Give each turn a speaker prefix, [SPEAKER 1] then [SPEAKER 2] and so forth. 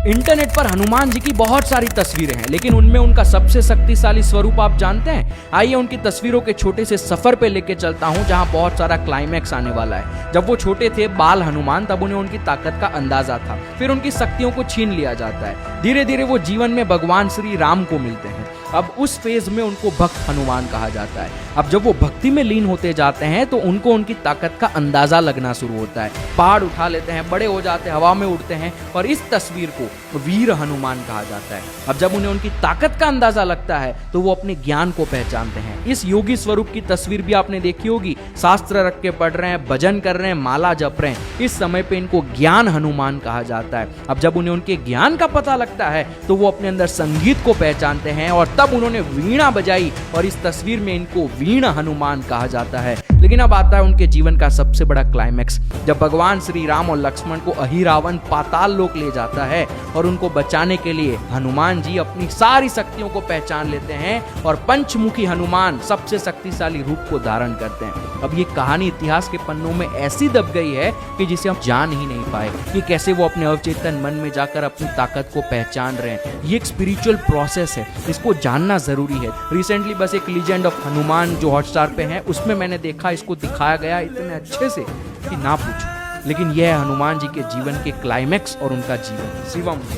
[SPEAKER 1] Internet पर हनुमान जी की बहुत सारी तस्वीरें हैं, लेकिन उनमें उनका सबसे शक्तिशाली स्वरूप आप जानते हैं? आइए उनकी तस्वीरों के छोटे से सफर पे लेके चलता हूं, जहां बहुत सारा क्लाइमैक्स आने वाला है। जब वो छोटे थे बाल हनुमान, तब उन्हें उनकी ताकत का अंदाजा था। फिर उनकी शक्तियों को छीन लिया जाता है। धीरे धीरे वो जीवन में भगवान श्री राम को मिलते हैं। अब उस फेज में उनको भक्त हनुमान कहा जाता है। अब जब वो भक्ति में लीन होते जाते हैं तो उनको उनकी ताकत का अंदाजा लगना शुरू होता है। पहाड़ उठा लेते हैं, बड़े हो जाते हैं, हवा में उड़ते हैं, और इस तस्वीर को वीर हनुमान कहा जाता है। अब जब उन्हें उनकी ताकत का अंदाजा लगता है तो वो अपने ज्ञान को पहचानते हैं। इस योगी स्वरूप की तस्वीर भी आपने देखी होगी। शास्त्र रख के पढ़ रहे हैं, भजन कर रहे हैं, माला जप रहे हैं। इस समय पे इनको ज्ञान हनुमान कहा जाता है। अब जब उन्हें उनके ज्ञान का पता लगता है तो वो अपने अंदर संगीत को पहचानते हैं, और तब उन्होंने वीणा बजाई, और इस तस्वीर में इनको वीणा हनुमान कहा जाता है। लेकिन अब आता है उनके जीवन का सबसे बड़ा क्लाइमैक्स, जब भगवान श्री राम और लक्ष्मण को अहिरावण पाताल लोक ले जाता है, और उनको बचाने के लिए हनुमान जी अपनी सारी शक्तियों को पहचान लेते हैं और पंचमुखी हनुमान सबसे शक्तिशाली रूप को धारण करते हैं। अब ये कहानी इतिहास के पन्नों में ऐसी दब गई है कि जिसे हम जान ही नहीं पाए कि कैसे वो अपने अवचेतन मन में जाकर अपनी ताकत को पहचान रहे हैं। ये एक स्पिरिचुअल प्रोसेस है, इसको जानना जरूरी है। रिसेंटली बस एक लीजेंड ऑफ हनुमान जो हॉटस्टार पे है, उसमें मैंने देखा, इसको दिखाया गया इतने अच्छे से कि ना पूछो। लेकिन यह है हनुमान जी के जीवन के क्लाइमैक्स और उनका जीवन। शिवम।